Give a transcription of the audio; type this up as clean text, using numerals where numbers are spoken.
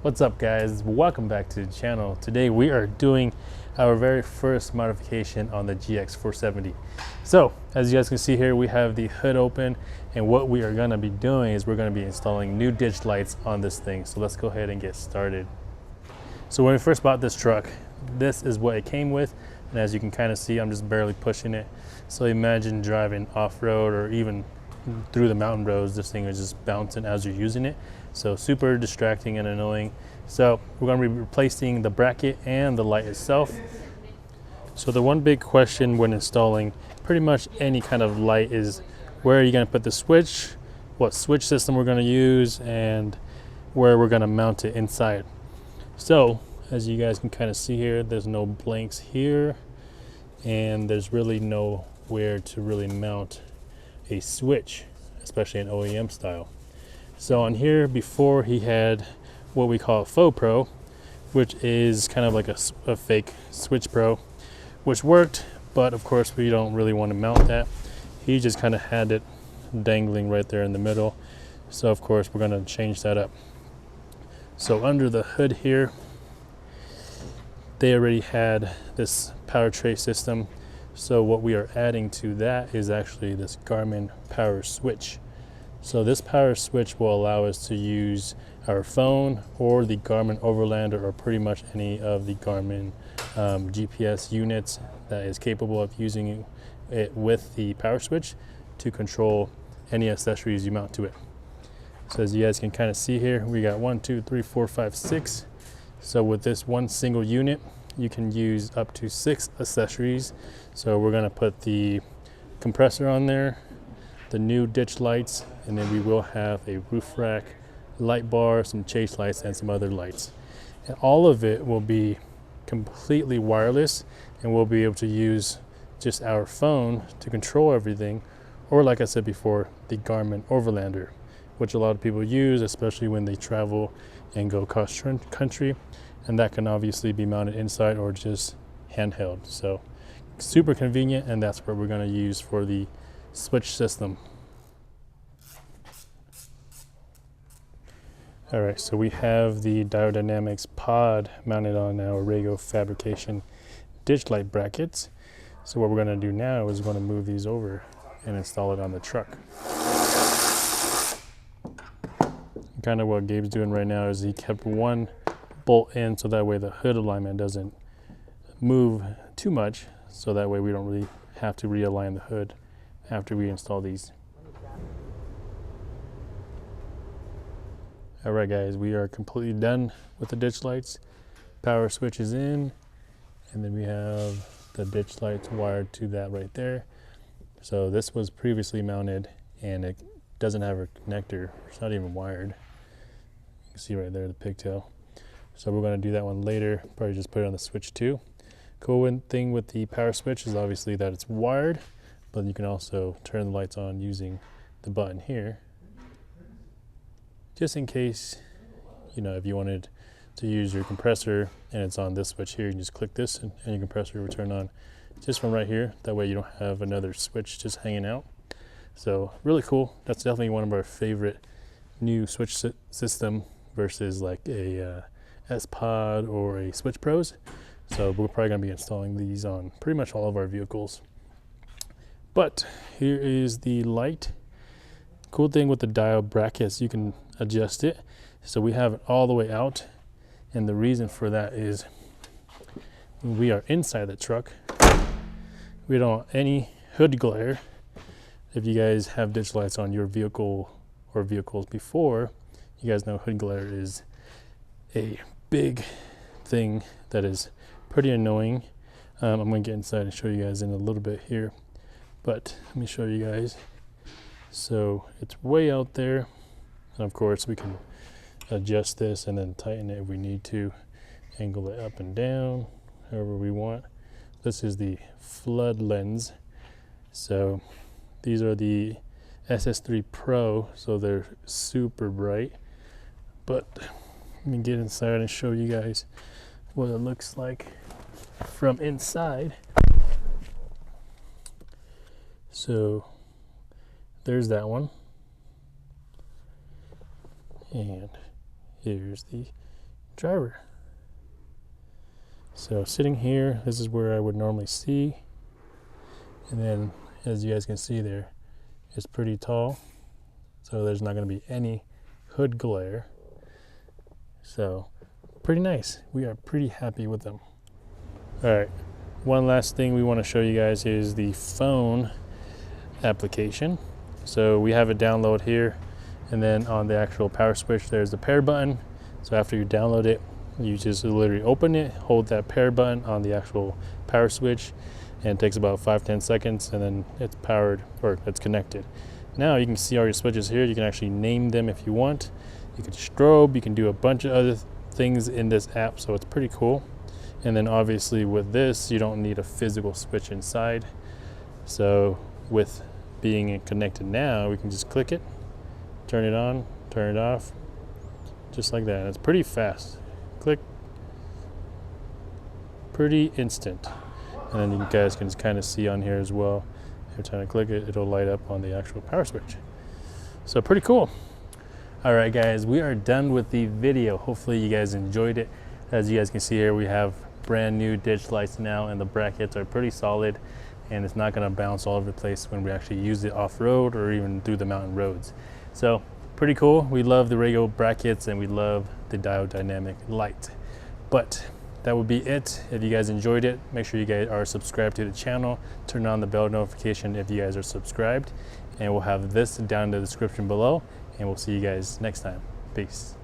What's up, guys? Welcome back to the channel. Today we are doing our very first modification on the GX470. So as you guys can see here, we have the hood open, and what we are going to be doing is we're going to be installing new ditch lights on this thing. So let's go ahead and get started. So when we first bought this truck, this is what it came with, and as you can kind of see, I'm just barely pushing it. So imagine driving off-road or even through the mountain roads, this thing is just bouncing as you're using it. So super distracting and annoying. So we're going to be replacing the bracket and the light itself. So the one big question when installing pretty much any kind of light is where are you going to put the switch, what switch system we're going to use, and where we're going to mount it inside. So as you guys can kind of see here, there's no blanks here, and there's really nowhere to really mount a switch, especially an OEM style. So on here before, he had what we call a faux pro, which is kind of like a fake switch pro, which worked, but of course we don't really want to mount that. He just kind of had it dangling right there in the middle. So of course we're going to change that up. So under the hood here, they already had this power tray system. So what we are adding to that is actually this Garmin power switch. So this power switch will allow us to use our phone or the Garmin Overlander or pretty much any of the Garmin GPS units that is capable of using it with the power switch to control any accessories you mount to it. So as you guys can kind of see here, we got 1, 2, 3, 4, 5, 6. So with this one single unit, you can use up to 6 accessories. So we're going to put the compressor on there, the new ditch lights, and then we will have a roof rack, light bar, some chase lights, and some other lights. And all of it will be completely wireless, and we'll be able to use just our phone to control everything, or like I said before, the Garmin Overlander, which a lot of people use, especially when they travel and go cross country, and that can obviously be mounted inside or just handheld. So super convenient, and that's what we're going to use for the switch system. All right, so we have the Diode Dynamics pod mounted on our Rago Fabrication ditch light brackets. So what we're going to do now is we're going to move these over and install it on the truck. Kind of what Gabe's doing right now is he kept one bolt in so that way the hood alignment doesn't move too much, so that way we don't really have to realign the hood after we install these. All right, guys, we are completely done with the ditch lights. Power switch is in, and then we have the ditch lights wired to that right there. So this was previously mounted, and it doesn't have a connector. It's not even wired. You can see right there the pigtail. So we're going to do that one later. Probably just put it on the switch too. Cool thing with the power switch is obviously that it's wired, but you can also turn the lights on using the button here. Just in case, you know, if you wanted to use your compressor and it's on this switch here, you can just click this and your compressor will turn on just from right here. That way you don't have another switch just hanging out. So really cool. That's definitely one of our favorite new switch system versus like a S-Pod or a Switch Pros. So we're probably going to be installing these on pretty much all of our vehicles. But here is the light. Cool thing with the diode brackets, you can adjust it. So we have it all the way out. And the reason for that is when we are inside the truck, we don't want any hood glare. If you guys have ditch lights on your vehicle or vehicles before, you guys know hood glare is a big thing that is pretty annoying. I'm going to get inside and show you guys in a little bit here, but let me show you guys. So it's way out there, and of course we can adjust this and then tighten it if we need to, angle it up and down however we want. This is the flood lens. So these are the SS3 Pro, so they're super bright. But let me get inside and show you guys what it looks like from inside. So there's that one. And here's the driver. So sitting here, this is where I would normally see. And then as you guys can see there, it's pretty tall. So there's not going to be any hood glare. So pretty nice. We are pretty happy with them. All right, one last thing we want to show you guys is the phone application. So we have it download here, and then on the actual power switch there's the pair button. So after you download it, you just literally open it, hold that pair button on the actual power switch, and it takes about 5-10 seconds, and then it's powered, or it's connected. Now you can see all your switches here. You can actually name them if you want. You can strobe, you can do a bunch of other things in this app, so it's pretty cool. And then obviously with this, you don't need a physical switch inside. So with being connected now, we can just click it, turn it on, turn it off, just like that. It's pretty fast. Click, pretty instant. And then you guys can just kind of see on here as well. Every time I click it, it'll light up on the actual power switch. So pretty cool. All right, guys, we are done with the video. Hopefully you guys enjoyed it. As you guys can see here, we have brand new ditch lights now, and the brackets are pretty solid, and it's not gonna bounce all over the place when we actually use it off-road or even through the mountain roads. So pretty cool. We love the Rago brackets, and we love the Diode Dynamic light. But that would be it. If you guys enjoyed it, make sure you guys are subscribed to the channel. Turn on the bell notification if you guys are subscribed. And we'll have this down in the description below. And we'll see you guys next time. Peace.